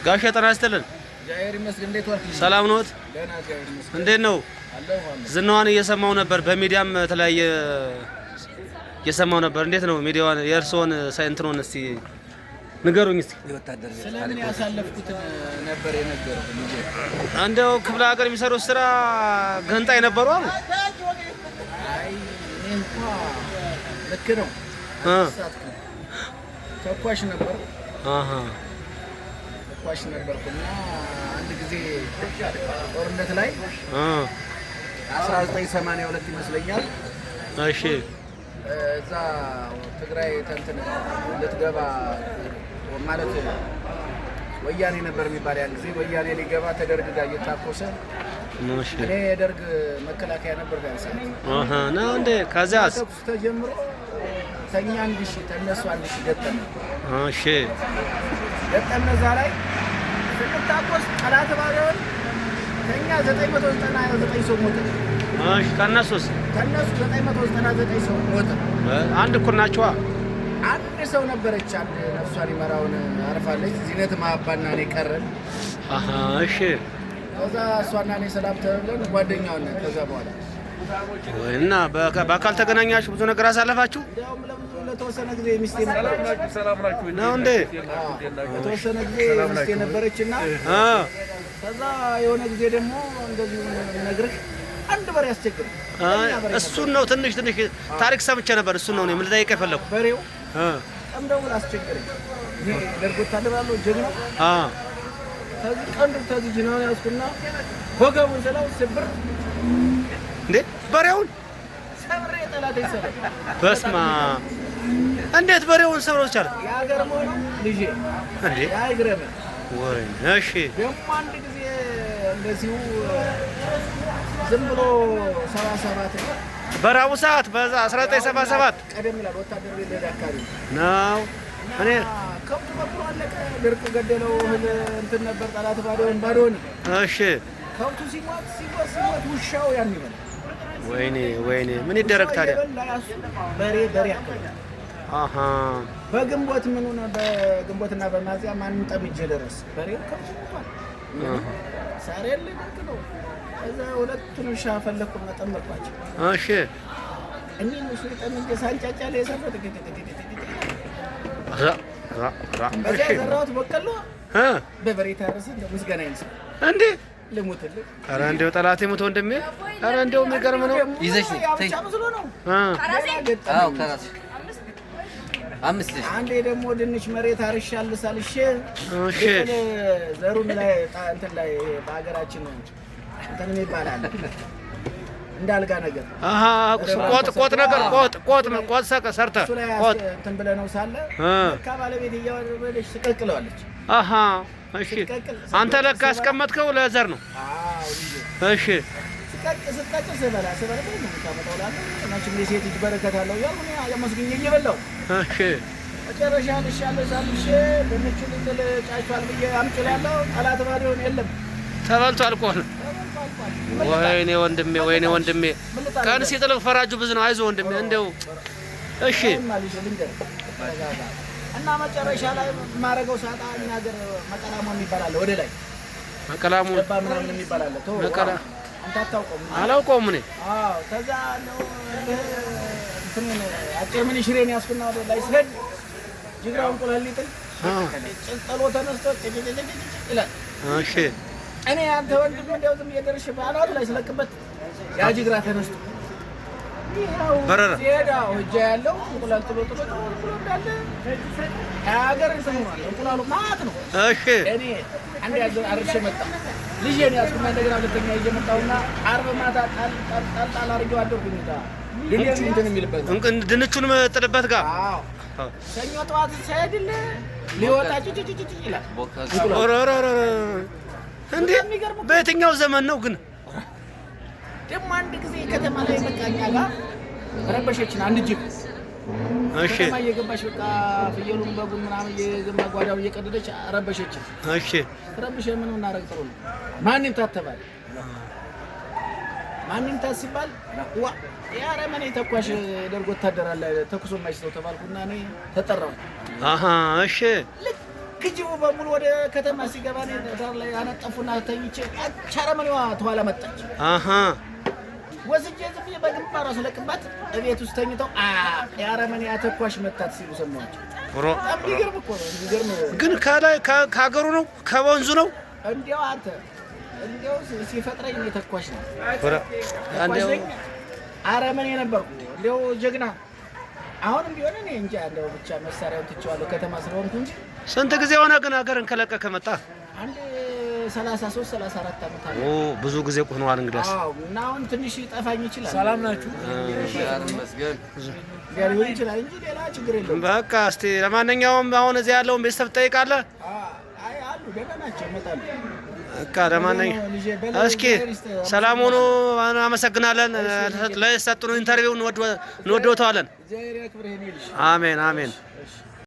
ጋሼ ጤና ይስጥልን። ሰላም ነዎት? እንዴት ነው? ዝናዋን እየሰማው ነበር፣ በሚዲያም ተለያየ እየሰማው ነበር። እንዴት ነው ሚዲያዋን የእርስዎን ሳይንትሮን እስቲ ንገሩኝ እስቲ። ስለምን ያሳለፍኩት ነበር የነገረው ልጄ። እንደው ክፍለ ሀገር የሚሰሩት ስራ ገንጣይ ነበሩ አሉ። አይ እኔ እንኳን ልክ ነው ተኳሽ ነበር። ተኳሽ ነበርኩና አንድ ጊዜ ጦርነት ላይ 1982 ይመስለኛል። እሺ እዛ ትግራይ ተንትን ልትገባ ማለት ወያኔ ነበር የሚባል ያን ጊዜ ወያኔ ሊገባ ተደርግ ጋር እየታኮሰ እኔ የደርግ መከላከያ ነበር ያንሳ ነው እንዴ? ከዛስ ተኩስ ተጀምሮ ተኛ አንድ ሺህ ተነሱ አንድ ሺህ ገጠመ። እሺ ገጠመ እዛ ላይ ስንታኮስ ጠላት ባለውን ተኛ 999 ሰው ሞተ። እሺ ከነሱስ? ከነሱ 999 ሰው ሞተ። አንድ እኩል ናቸዋ። አንድ ሰው ነበረች፣ አንድ ነፍሷን ይመራውን አርፋለች። ዚነት ማባና እኔ ቀረን። እሺ ከዛ እሷና እኔ ሰላም ተብለን ጓደኛው ነን። ከዛ በኋላ ወይና በአካል ተገናኛችሁ? ብዙ ነገር አሳለፋችሁ? ያው ለተወሰነ ጊዜ ሚስቴ ነበረች። ሰላም ናችሁ ነው እንዴ? ለተወሰነ ጊዜ ሚስቴ ነበረችና ከዛ የሆነ ጊዜ ደግሞ እንደዚህ ነግርህ አንድ በር ያስቸግር። እሱን ነው ትንሽ ታሪክ ሰምቼ ነበር። እሱን ነው እኔ ምን ልጠይቅ የፈለኩት። በሬው ቀምደው አስቸገረኝ። እኔ ደርጎ ታደራለሁ ጀግና ከዚህ ቀንዱ ከዚህ ጅናው ያስኩና ወገቡን ስለው ስብር እንዴ በሬውን ሰብሬ ጠላት ይሰበ በስማ እንዴት በሬውን ሰብረው ቻለ? ያገር ሞኝ ልጄ እንዴ ያይግረም ወይ እሺ። ደግሞ አንድ ጊዜ እንደዚሁ ዝም ብሎ 77 በራቡ ሰዓት በ1977 ቀደም ይላል ወታደር ቤት አካባቢ ነው። እኔ ከብቱ በኩል አለቀ። ድርቅ ገደለው። እህል እንትን ነበር ጠላት ባዶን። እሺ ከብቱ ሲሞት ውሻው ያን ይበላል። ወይኔ ምን ይደረግ ታዲያ? በሬ በግንቦት ምን ሆነ? በግንቦትና በሚያዝያ ማንም ጠምጄ ደረስ በሬው ከብቱ ሞቷል። ሳር የለ ደግ ነው። ከዛ ሁለቱን ውሻ ፈለኩ መጠመቅኳቸው። እሺ እኔ ነው ጠምጄ ሳንጫጫ ላይ የሰፈት በዚያ ዘራሁት በቀሎ በበሬ ታረሰ። እንደ ምስጋና ይንሳ እንዴ ልሙትልህ። ኧረ እንደው ጠላቴ ሞቶ ወንድሜ። ኧረ እንደው የሚገርም ነው። ይዘሽ ተይ ብሎ ነው። አዎ ከራስሽ አምስት አንዴ ደግሞ ድንች መሬት አርሻል ሳልሽ እሺ ዘሩን ላይ እንትን ላይ በሀገራችን እንትን ይባላል እንዳልጋ ነገር ቆጥ ነገር ቆጥ ሰርተ ቆጥ እንትን ብለህ ነው ሳለ ለካ ባለቤት እያወረደች ትቀቅለዋለች። እሺ አንተ ለካ ያስቀመጥከው ለዘር ነው። እሺ ስትቀቅል ስበላ ነው የምታመጣው ላለ እናችም የሴት ልጅ በረከት አለው ያው እኔ አመስግኜ እየበላሁ እሺ መጨረሻ ልሻለሁ ሳልሽ ድንቹን ልጥል ጫጫል ብዬ አምጭላለሁ። ጠላት ባዶን የለም ተበልቶ አልቋል። ወይኔ ወንድሜ ቀን ሲጥልቅ ፈራጁ ብዙ ነው። አይዞህ ወንድሜ እንደው እሺ እና መጨረሻ ላይ ማረገው ሳጣ እኛ ሀገር መቀላሙ የሚባል አለ። ወደ ላይ መቀላሙ ምናምን የሚባል አለ። መቀላ አንተ አታውቀውም? አላውቀውም እኔ። ከዛ ነው እንትን አጭር ምን ሽሬን ያስኩና ወደ ላይ ስሄድ ጅግራውን ቁላሊጥል ጭንጠሎ ተነስቶ ይላል። እሺ እኔ አንተ ወንድም እንደው ዝም እየደረሽ ባላው ላይ ስለቅበት ያ ጅግራ ተነስቶ በረረ ሲሄዳው እጃ ያለው እንቁላል ጥሎ እንዳለ ሀገር ይሰማል። እንቁላሉ ማት ነው። እሺ እኔ አንድ ያዘ አርሼ መጣ ልጄ ነው ያስኩና እንደገና ሁለተኛ ይዤ መጣውና ዓርብ ማታ ጣል አድርጌው አደርኩኝ። ድንቹ እንትን የሚልበት ድንቹን ጥልበት ጋር ሰኞ ጠዋት ሳይድል ሊወጣ ጭጭጭጭ ይላል። እንዴ በየትኛው ዘመን ነው ግን? ደግሞ አንድ ጊዜ ከተማ ላይ መቃኛ ጋር ረበሸችን አንድ ጅብ። እሺ ከተማ እየገባች በቃ ፍየሉን በጉን ምናምን እየገማ ጓዳው እየቀደደች ረበሸችን። እሺ ረበሸ ምን እናደርግ ጥሩ ነው። ማንም ታተባል ማንም ታስባል ዋ ያረመኔ ተኳሽ ደርጎ ወታደር አለ ተኩሶ የማይስተው ተባልኩና እኔ ተጠራው። እሺ ልክ ጅቡ በሙሉ ወደ ከተማ ሲገባ እኔ ዳር ላይ አነጠፉና ተኝቼ አቻረመኔዋ ተኋላ መጣች። ወስጄ ዝም ብዬ በግንባሯ ስለቅባት እቤት ውስጥ ተኝተው የአረመኔ አተኳሽ መታት ሲሉ ሰማኋቸው። በጣም የሚገርም እኮ ነው። የሚገርም ግን ከላይ ከሀገሩ ነው ከወንዙ ነው። እንዲያው አንተ እንዲያው ሲፈጥረኝ የተኳሽ ነው። አረመኔ ነበርኩ እንዲያው ጀግና። አሁንም ቢሆን እኔ እንጃ እንደው ብቻ መሳሪያውን ትቼዋለሁ ከተማ ስለሆንኩ እንጂ። ስንት ጊዜ ሆነ ግን ሀገርን ከለቀቀ መጣ? አንድ 33 34 ዓመት አለ። ብዙ ጊዜ ሆኗል እንግዲያስ። እና አሁን ትንሽ ጠፋኝ ይችላል። ሰላም ናችሁ? ሊሆን ይችላል እንጂ ሌላ ችግር የለውም። በቃ እስቲ ለማንኛውም አሁን እዚህ ያለውን ቤተሰብ ትጠይቃለህ? አይ አሉ ደህና ናቸው ይመጣሉ። በቃ ለማንኛውም እስኪ ሰላም ሆኖ እናመሰግናለን። ለሰጡን ኢንተርቪው እንወደዋለን። አሜን አሜን።